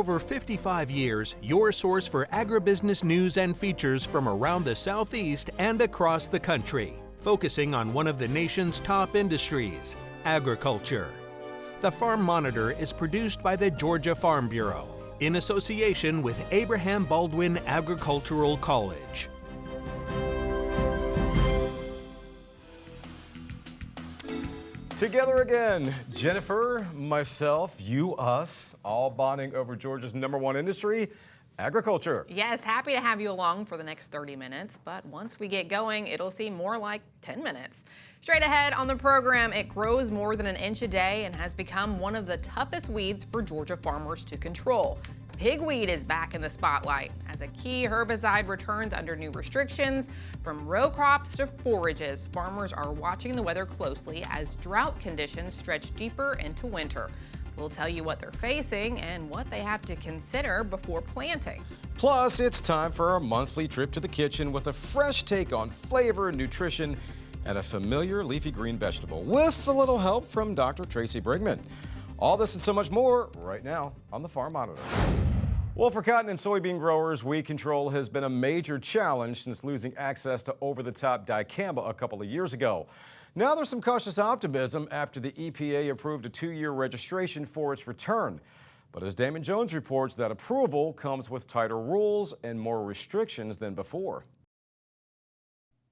over 55 years, your source for agribusiness news and features from around the Southeast and across the country, focusing on one of the nation's top industries, agriculture. The Farm Monitor is produced by the Georgia Farm Bureau in association with Abraham Baldwin Agricultural College. Together again, Jennifer, myself, you, us, all bonding over Georgia's #1 industry, agriculture. Yes, happy to have you along for the next 30 minutes, but once we get going, it'll seem more like 10 minutes. Straight ahead on the program, it grows more than an inch a day and has become one of the toughest weeds for Georgia farmers to control. Pigweed is back in the spotlight as a key herbicide returns under new restrictions. From row crops to forages, farmers are watching the weather closely as drought conditions stretch deeper into winter. We'll tell you what they're facing and what they have to consider before planting. Plus, it's time for our monthly trip to the kitchen with a fresh take on flavor, nutrition, and a familiar leafy green vegetable with a little help from Dr. Tracey Brigman. All this and so much more right now on the Farm Monitor. Well, for cotton and soybean growers, weed control has been a major challenge since losing access to over-the-top dicamba a couple of years ago. Now there's some cautious optimism after the EPA approved a 2-year registration for its return. But as Damon Jones reports, that approval comes with tighter rules and more restrictions than before.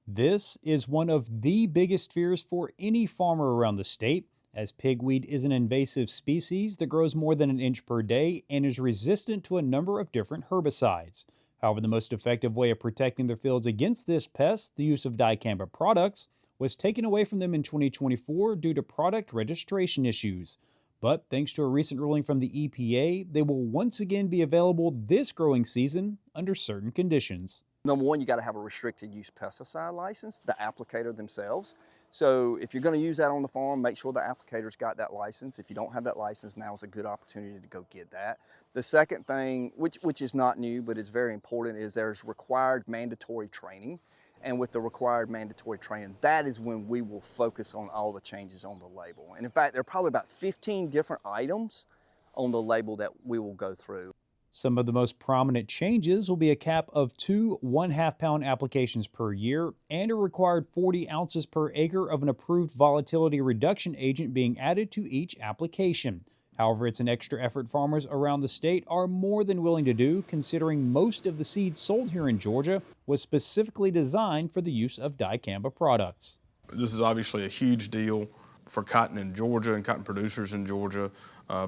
This is one of the biggest fears for any farmer around the state, as pigweed is an invasive species that grows more than an inch per day and is resistant to a number of different herbicides. However, the most effective way of protecting their fields against this pest, the use of dicamba products, was taken away from them in 2024 due to product registration issues. But thanks to a recent ruling from the EPA, they will once again be available this growing season under certain conditions. Number one, you got to have a restricted use pesticide license, the applicator themselves. So if you're going to use that on the farm, make sure the applicator's got that license. If you don't have that license, now is a good opportunity to go get that. The second thing, which is not new, but is very important, is there's required mandatory training. And with the required mandatory training, that is when we will focus on all the changes on the label. And in fact, there are probably about 15 different items on the label that we will go through. Some of the most prominent changes will be a cap of 2 1/2-pound applications per year and a required 40 ounces per acre of an approved volatility reduction agent being added to each application. However, it's an extra effort farmers around the state are more than willing to do, considering most of the seed sold here in Georgia was specifically designed for the use of dicamba products. This is obviously a huge deal for cotton in Georgia and cotton producers in Georgia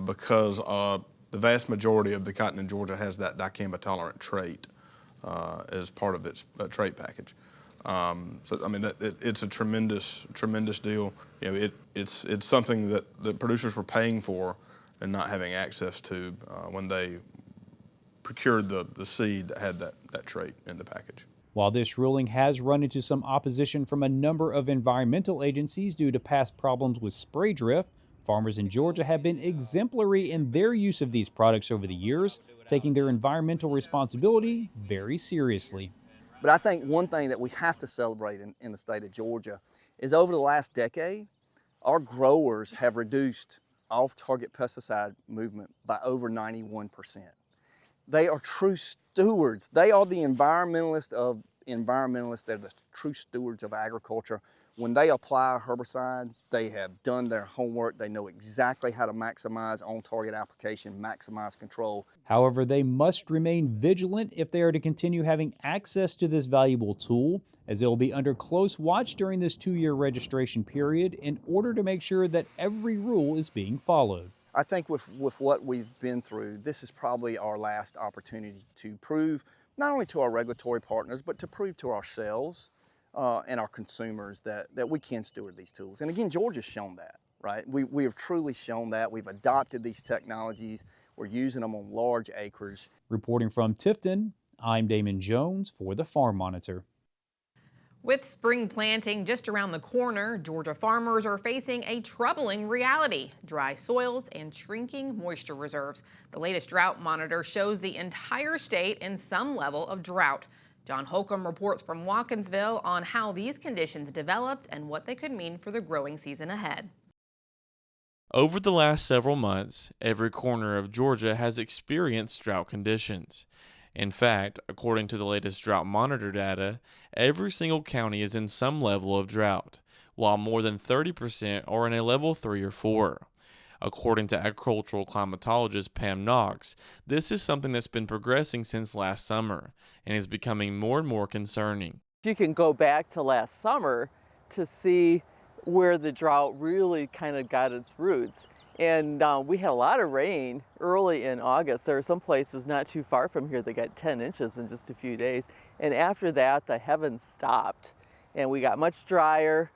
because the vast majority of the cotton in Georgia has that dicamba tolerant trait as part of its trait package. So I mean, it's a tremendous deal. You know, it's something that the producers were paying for and not having access to when they procured the seed that had that trait in the package. While this ruling has run into some opposition from a number of environmental agencies due to past problems with spray drift, farmers in Georgia have been exemplary in their use of these products over the years, taking their environmental responsibility very seriously. But I think one thing that we have to celebrate in the state of Georgia is over the last decade, our growers have reduced off-target pesticide movement by over 91%. They are true stewards. They are the environmentalists of environmentalists. They're the true stewards of agriculture. When they apply a herbicide, they have done their homework. They know exactly how to maximize on-target application, maximize control. However, they must remain vigilant if they are to continue having access to this valuable tool, as they will be under close watch during this 2-year registration period in order to make sure that every rule is being followed. I think with what we've been through, this is probably our last opportunity to prove, not only to our regulatory partners, but to prove to ourselves and our consumers that we can steward these tools. And again, Georgia's shown that, right? We have truly shown that. We've adopted these technologies. We're using them on large acres. Reporting from Tifton, I'm Damon Jones for the Farm Monitor. With spring planting just around the corner, Georgia farmers are facing a troubling reality: dry soils and shrinking moisture reserves. The latest drought monitor shows the entire state in some level of drought. John Holcomb reports from Watkinsville on how these conditions developed and what they could mean for the growing season ahead. Over the last several months, every corner of Georgia has experienced drought conditions. In fact, according to the latest drought monitor data, every single county is in some level of drought, while more than 30% are in a level 3 or 4. According to agricultural climatologist Pam Knox, this is something that's been progressing since last summer and is becoming more and more concerning. You can go back to last summer to see where the drought really kind of got its roots. And we had a lot of rain early in August. There are some places not too far from here that got 10 inches in just a few days. And after that, the heavens stopped. And we got much drier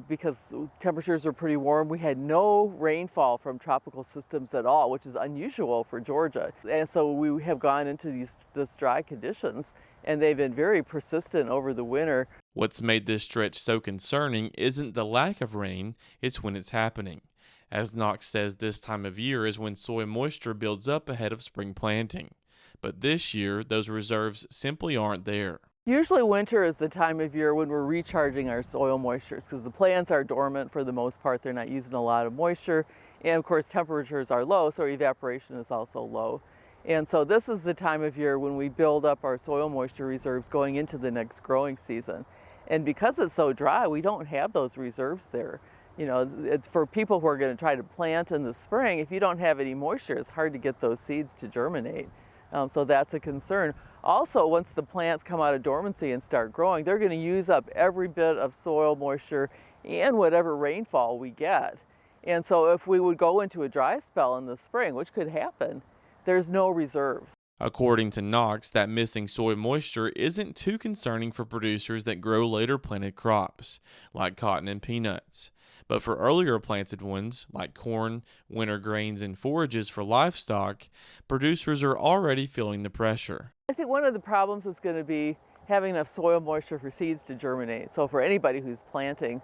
because temperatures were pretty warm. We had no rainfall from tropical systems at all, which is unusual for Georgia. And so we have gone into these dry conditions, and they've been very persistent over the winter. What's made this stretch so concerning isn't the lack of rain, it's when it's happening. As Knox says, this time of year is when soil moisture builds up ahead of spring planting. But this year, those reserves simply aren't there. Usually winter is the time of year when we're recharging our soil moistures because the plants are dormant for the most part. They're not using a lot of moisture. And of course, temperatures are low, so evaporation is also low. And so this is the time of year when we build up our soil moisture reserves going into the next growing season. And because it's so dry, we don't have those reserves there. You know, it's for people who are going to try to plant in the spring, if you don't have any moisture, it's hard to get those seeds to germinate. So that's a concern. Also, once the plants come out of dormancy and start growing, they're going to use up every bit of soil moisture and whatever rainfall we get. And so if we would go into a dry spell in the spring, which could happen, there's no reserves. According to Knox, that missing soil moisture isn't too concerning for producers that grow later planted crops, like cotton and peanuts. But for earlier planted ones, like corn, winter grains, and forages for livestock, producers are already feeling the pressure. I think one of the problems is going to be having enough soil moisture for seeds to germinate. So for anybody who's planting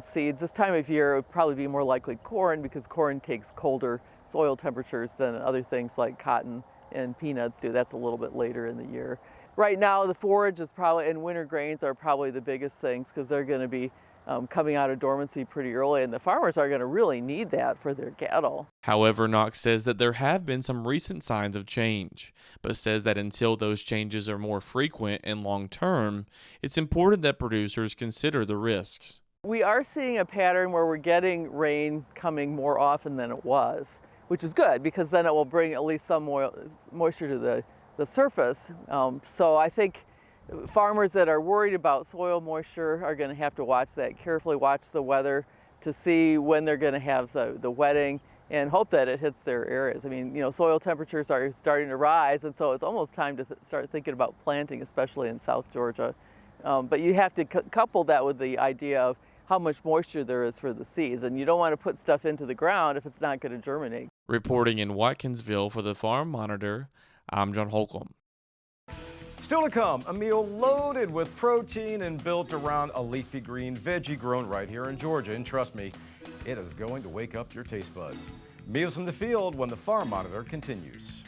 seeds, this time of year it would probably be more likely corn because corn takes colder soil temperatures than other things like cotton and peanuts do. That's a little bit later in the year. Right now the forage is probably, and winter grains are probably the biggest things because they're going to be coming out of dormancy pretty early, and the farmers are going to really need that for their cattle. However, Knox says that there have been some recent signs of change, but says that until those changes are more frequent and long-term, it's important that producers consider the risks. We are seeing a pattern where we're getting rain coming more often than it was, which is good because then it will bring at least some moisture to the surface. So I think farmers that are worried about soil moisture are going to have to watch that carefully, watch the weather to see when they're going to have the wetting and hope that it hits their areas. I mean, you know, soil temperatures are starting to rise, and so it's almost time to start thinking about planting, especially in South Georgia. But you have to couple that with the idea of how much moisture there is for the seeds, and you don't want to put stuff into the ground if it's not going to germinate. Reporting in Watkinsville for the Farm Monitor, I'm John Holcomb. Still to come, a meal loaded with protein and built around a leafy green veggie grown right here in Georgia. And trust me, it is going to wake up your taste buds. Meals from the field when the Farm Monitor continues.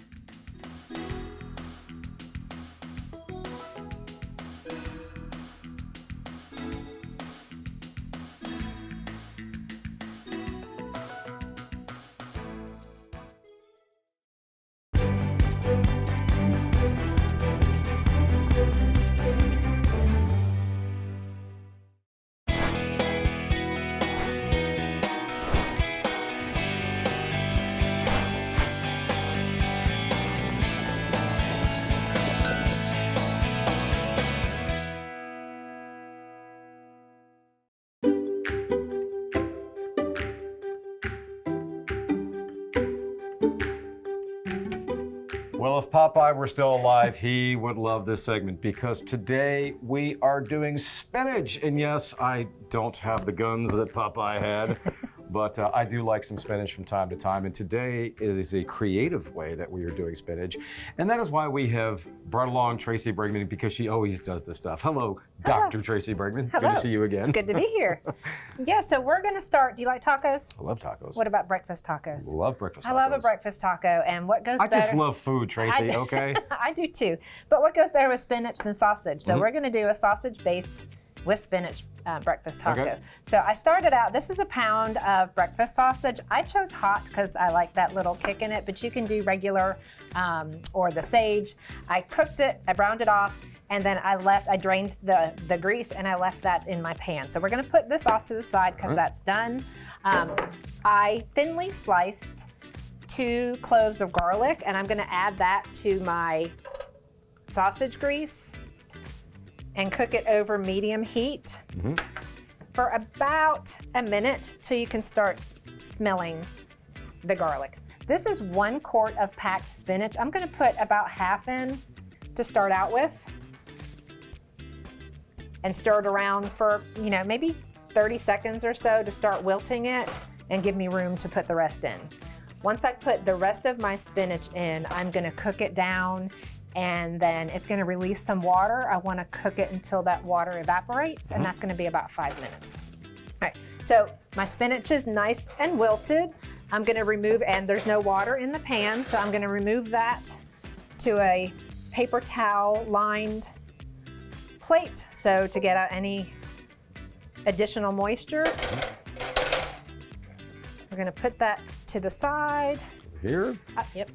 Well, if Popeye were still alive, he would love this segment because today we are doing spinach. And yes, I don't have the guns that Popeye had, but I do like some spinach from time to time. And today is a creative way that we are doing spinach. And that is why we have brought along Tracey Brigman because she always does this stuff. Hello, Dr. Tracey Brigman. Hello. Good to see you again. It's good to be here. Yeah, so we're going to start. Do you like tacos? I love tacos. What about breakfast tacos? Love breakfast tacos. I love a breakfast taco. And what goes better? I just love food, Tracey, okay? I do too. But what goes better with spinach than sausage? So we're going to do a sausage based with spinach breakfast taco. Okay. So I started out, this is a pound of breakfast sausage. I chose hot because I like that little kick in it, but you can do regular or the sage. I cooked it, I browned it off, and then I drained the grease and I left that in my pan. So we're gonna put this off to the side because that's done. I thinly sliced 2 cloves of garlic, and I'm gonna add that to my sausage grease and cook it over medium heat for about a minute till you can start smelling the garlic. This is 1 quart of packed spinach. I'm gonna put about half in to start out with and stir it around for, maybe 30 seconds or so to start wilting it and give me room to put the rest in. Once I put the rest of my spinach in, I'm gonna cook it down, and then it's gonna release some water. I wanna cook it until that water evaporates, and that's gonna be about 5 minutes. All right, so my spinach is nice and wilted. I'm gonna remove, and there's no water in the pan, so I'm gonna remove that to a paper towel lined plate, so to get out any additional moisture. We're gonna put that to the side. Here? Yep.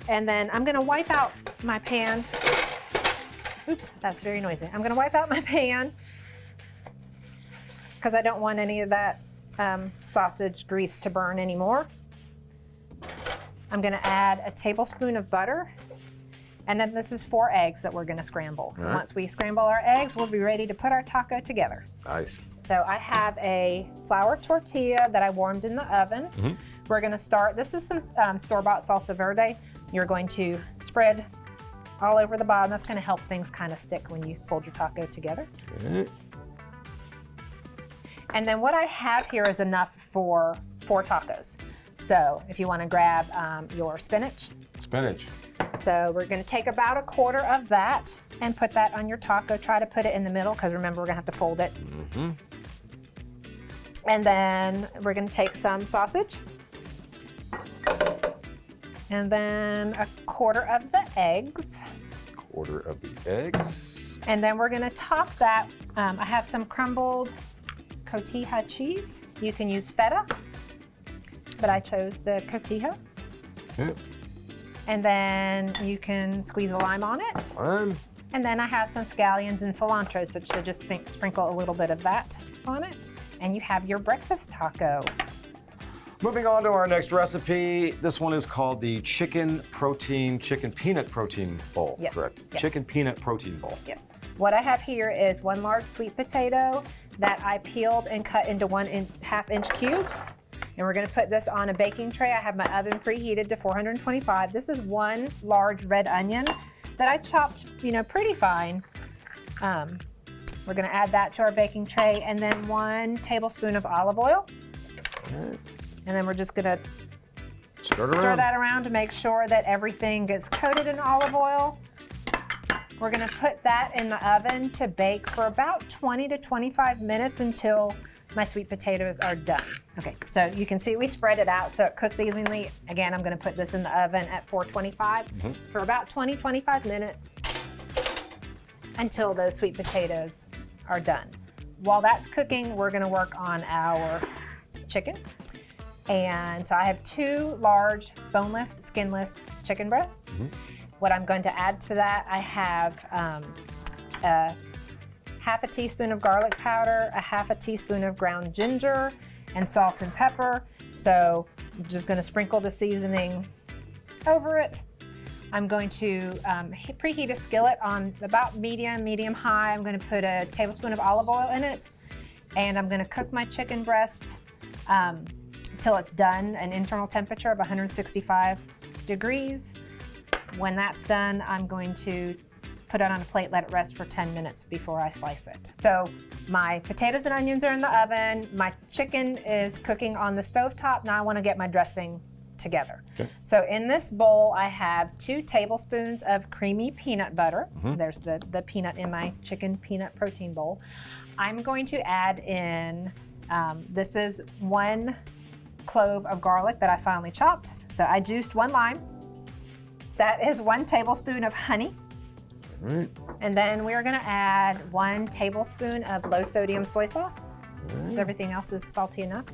And then I'm gonna wipe out my pan. Oops, that's very noisy. I'm gonna wipe out my pan because I don't want any of that sausage grease to burn anymore. I'm gonna add a tablespoon of butter. And then this is 4 eggs that we're gonna scramble. All right. Once we scramble our eggs, we'll be ready to put our taco together. Nice. So I have a flour tortilla that I warmed in the oven. We're gonna start, this is some store-bought salsa verde. You're going to spread all over the bottom. That's gonna help things kind of stick when you fold your taco together. And then what I have here is enough for 4 tacos. So if you wanna grab your spinach. So we're gonna take about a quarter of that and put that on your taco. Try to put it in the middle because remember we're gonna have to fold it. And then we're gonna take some sausage. And then a quarter of the eggs. And then we're gonna top that. I have some crumbled cotija cheese. You can use feta, but I chose the cotija. And then you can squeeze a lime on it. And then I have some scallions and cilantro, so just sprinkle a little bit of that on it. And you have your breakfast taco. Moving on to our next recipe. This one is called the chicken peanut protein bowl, Yes, correct? yes. Chicken peanut protein bowl. Yes. What I have here is 1 large sweet potato that I peeled and cut into 1.5 inch cubes. And we're gonna put this on a baking tray. I have my oven preheated to 425. This is 1 large red onion that I chopped, pretty fine. We're gonna add that to our baking tray, and then 1 tablespoon of olive oil. And then we're just gonna stir that around to make sure that everything gets coated in olive oil. We're gonna put that in the oven to bake for about 20 to 25 minutes until my sweet potatoes are done. Okay, so you can see we spread it out so it cooks evenly. Again, I'm gonna put this in the oven at 425 for about 20-25 minutes until those sweet potatoes are done. While that's cooking, we're gonna work on our chicken. And so I have 2 large boneless, skinless chicken breasts. What I'm going to add to that, I have a 1/2 teaspoon of garlic powder, a 1/2 teaspoon of ground ginger, and salt and pepper. So I'm just gonna sprinkle the seasoning over it. I'm going to preheat a skillet on about medium high. I'm gonna put a tablespoon of olive oil in it, and I'm gonna cook my chicken breast till it's done, an internal temperature of 165 degrees. When that's done, I'm going to put it on a plate, let it rest for 10 minutes before I slice it. So my potatoes and onions are in the oven. My chicken is cooking on the stovetop. Now I want to get my dressing together. Okay. So in this bowl, I have 2 tablespoons of creamy peanut butter. There's the peanut in my chicken peanut protein bowl. I'm going to add in, this is 1 clove of garlic that I finely chopped. So I juiced 1 lime. That is 1 tablespoon of honey. Right. And then we're gonna add 1 tablespoon of low sodium soy sauce, because everything else is salty enough.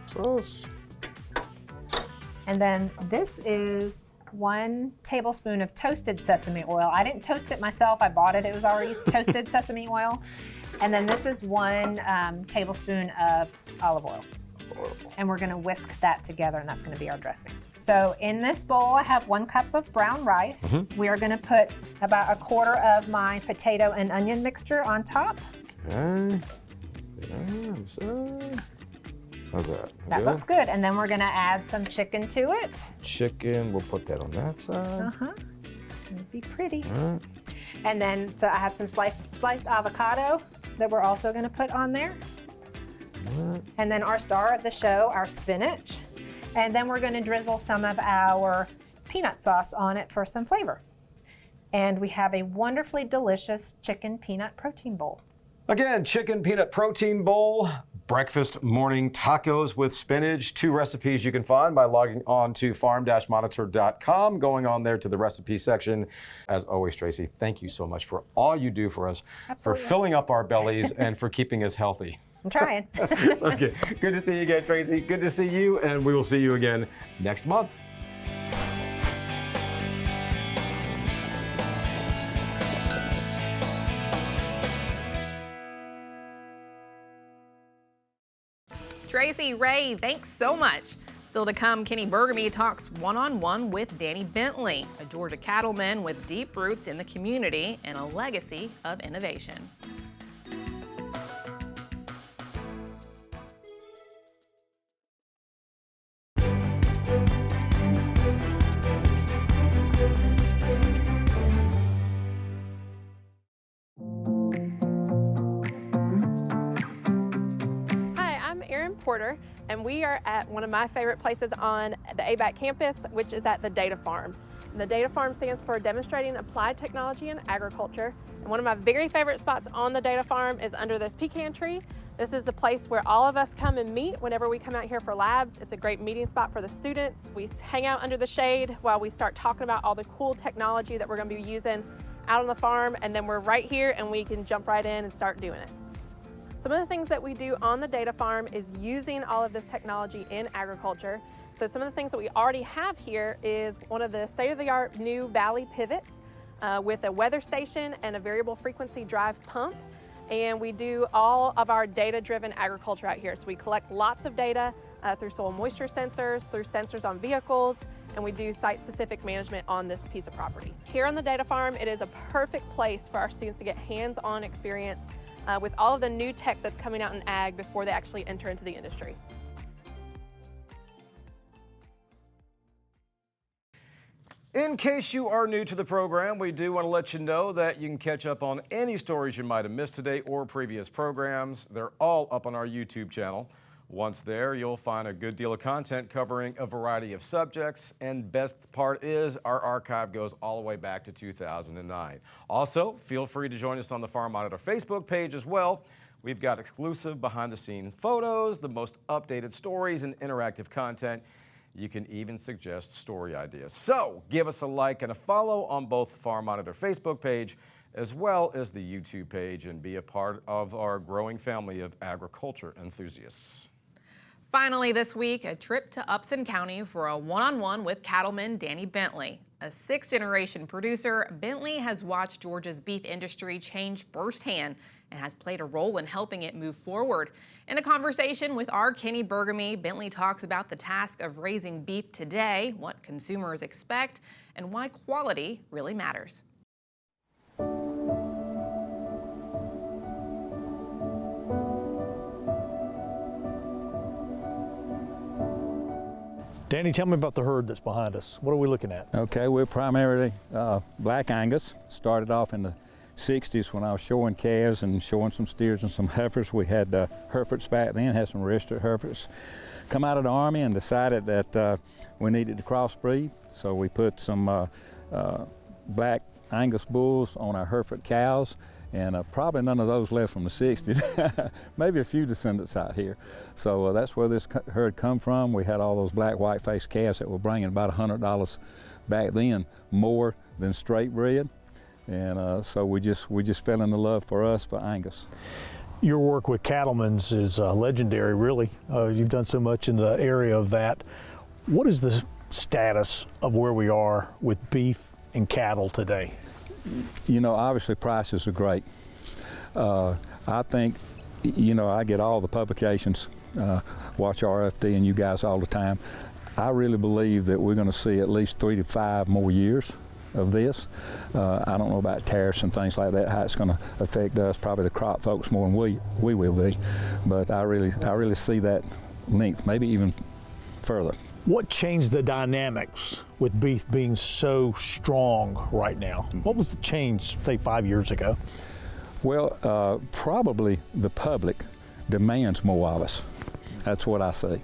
Sauce. And then this is 1 tablespoon of toasted sesame oil. I didn't toast it myself, I bought it, it was already toasted sesame oil. And then this is 1 tablespoon of olive oil. And we're gonna whisk that together, and that's gonna be our dressing. So in this bowl, I have 1 cup of brown rice. We are gonna put about 1/4 of my potato and onion mixture on top. Okay. So, how's that? That Good? looks good. And then we're gonna add some chicken to it. Chicken, we'll put that on that side. It'll be pretty. All right. And then, so I have some sliced avocado that we're also gonna put on there. And then our star of the show, our spinach. And then we're gonna drizzle some of our peanut sauce on it for some flavor. And we have a wonderfully delicious chicken peanut protein bowl. Again, chicken peanut protein bowl, breakfast morning tacos with spinach. 2 recipes you can find by logging on to farm-monitor.com, going on there to the recipe section. As always, Tracey, thank you so much for all you do for us, for filling up our bellies and for keeping us healthy. I'm trying. Okay, good to see you again, Tracey. Good to see you, and we will see you again next month. Tracey, Ray, thanks so much. Still to come, Kenny Burgamy talks one-on-one with Danny Bentley, a Georgia cattleman with deep roots in the community and a legacy of innovation. Porter, and we are at one of my favorite places on the ABAC campus, which is at the Data Farm. And the Data Farm stands for Demonstrating Applied Technology in Agriculture. And one of my very favorite spots on the Data Farm is under this pecan tree. This is the place where all of us come and meet whenever we come out here for labs. It's a great meeting spot for the students. We hang out under the shade while we start talking about all the cool technology that we're going to be using out on the farm, and then we're right here and we can jump right in and start doing it. Some of the things that we do on the Data Farm is using all of this technology in agriculture. So some of the things that we already have here is one of the state-of-the-art new Valley pivots with a weather station and a variable frequency drive pump. And we do all of our data-driven agriculture out here. So we collect lots of data through soil moisture sensors, through sensors on vehicles, and we do site-specific management on this piece of property. Here on the Data Farm, it is a perfect place for our students to get hands-on experience with all of the new tech that's coming out in ag before they actually enter into the industry. In case you are new to the program, we do want to let you know that you can catch up on any stories you might have missed today or previous programs. They're all up on our YouTube channel. Once there, you'll find a good deal of content covering a variety of subjects, and best part is our archive goes all the way back to 2009. Also, feel free to join us on the Farm Monitor Facebook page as well. We've got exclusive behind-the-scenes photos, the most updated stories, and interactive content. You can even suggest story ideas. So give us a like and a follow on both Farm Monitor Facebook page as well as the YouTube page, and be a part of our growing family of agriculture enthusiasts. Finally this week, a trip to Upson County for a one-on-one with cattleman Danny Bentley. A 6th-generation producer, Bentley has watched Georgia's beef industry change firsthand and has played a role in helping it move forward. In a conversation with our Kenny Burgamy, Bentley talks about the task of raising beef today, what consumers expect, and why quality really matters. Danny, tell me about the herd that's behind us. What are we looking at? Okay, we're primarily Black Angus. Started off in the 60s when I was showing calves and showing some steers and some heifers. We had Herefords back then, had some registered Herefords. Come out of the Army and decided that we needed to crossbreed, so we put some Black Angus bulls on our Hereford cows, and probably none of those left from the 60s. Maybe a few descendants out here. So that's where this herd come from. We had all those black white-faced calves that were bringing about $100 back then, more than straight bred. And so we just fell in the love for Angus. Your work with cattlemen's is legendary, really. You've done so much in the area of that. What is the status of where we are with beef and cattle today? You know, obviously prices are great. I think, you know, I get all the publications, watch RFD and you guys all the time. I really believe that we're going to see at least 3 to 5 more years of this. I don't know about tariffs and things like that, how it's going to affect us, probably the crop folks more than we will be. But I really see that length, maybe even further. What changed the dynamics with beef being so strong right now? What was the change, say, 5 years ago? Well, probably the public demands more of us. That's what I see.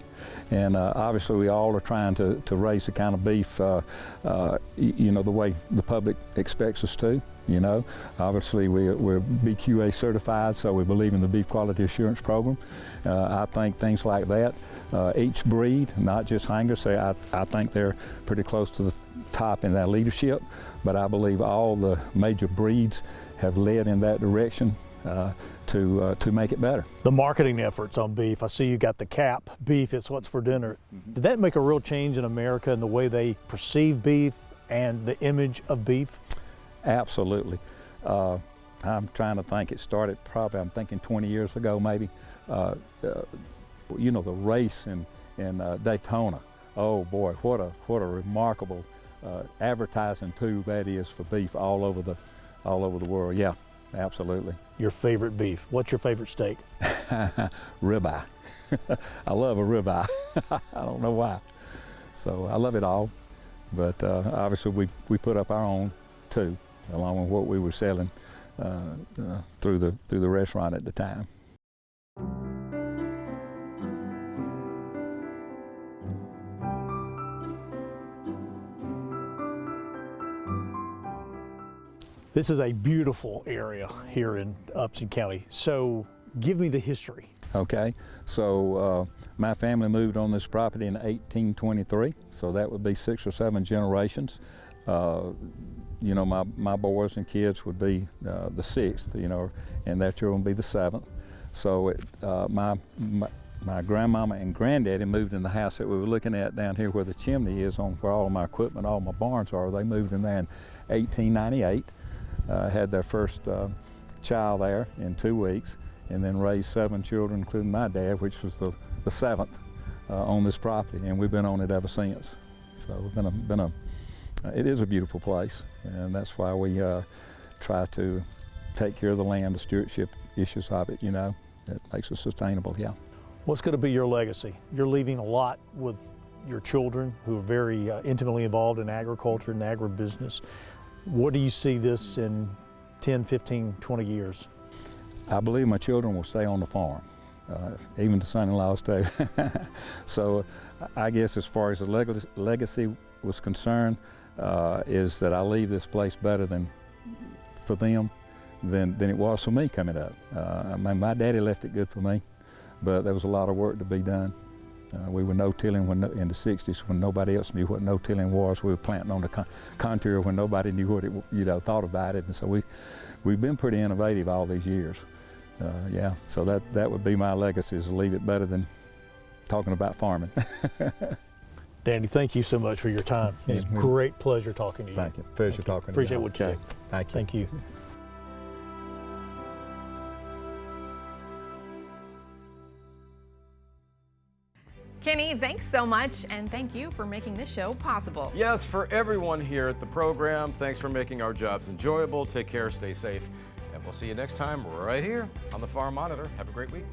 And obviously we all are trying to raise the kind of beef, you know, the way the public expects us to, you know. Obviously we're BQA certified, so we believe in the Beef Quality Assurance Program. I think things like that, each breed, not just Angus, I think they're pretty close to the top in that leadership, but I believe all the major breeds have led in that direction to make it better. The marketing efforts on beef, I see you got the cap, beef, it's what's for dinner. Did that make a real change in America in the way they perceive beef and the image of beef? Absolutely. I'm trying to think, it started probably, I'm thinking 20 years ago maybe. You know, the race in Daytona. Oh boy, what a remarkable advertising tool that is for beef all over the world. Yeah, absolutely. Your favorite beef? What's your favorite steak? Ribeye. I love a ribeye. I don't know why. So I love it all, but obviously we put up our own too, along with what we were selling through the restaurant at the time. This is a beautiful area here in Upson County. So give me the history. Okay, so my family moved on this property in 1823, so that would be 6 or 7 generations. You know, my boys and kids would be the 6th, you know, and that year would be the 7th. So my grandmama and granddaddy moved in the house that we were looking at down here where the chimney is, on where all of my equipment, all my barns are. They moved in there in 1898. Had their first child there in 2 weeks, and then raised 7 children, including my dad, which was the 7th on this property, and we've been on it ever since. So it is a beautiful place, and that's why we try to take care of the land, the stewardship issues of it, you know. It makes it sustainable, yeah. What's going to be your legacy? You're leaving a lot with your children who are very intimately involved in agriculture and agribusiness. What do you see this in 10, 15, 20 years? I believe my children will stay on the farm, even the son-in-laws too. So I guess as far as the legacy was concerned, is that I leave this place better for them than it was for me coming up. I mean, my daddy left it good for me, but there was a lot of work to be done. We were no-tilling in the 60s when nobody else knew what no-tilling was. We were planting on the contour when nobody knew what it, you know, thought about it. And so we've been pretty innovative all these years. Yeah, so that would be my legacy, is to leave it better than talking about farming. Danny, thank you so much for your time. It's a great pleasure talking to you. Thank you. Pleasure talking to you. Appreciate what you do. Thank you. Thank you. Kenny, thanks so much, and thank you for making this show possible. Yes, for everyone here at the program, thanks for making our jobs enjoyable. Take care, stay safe, and we'll see you next time right here on the Farm Monitor. Have a great week.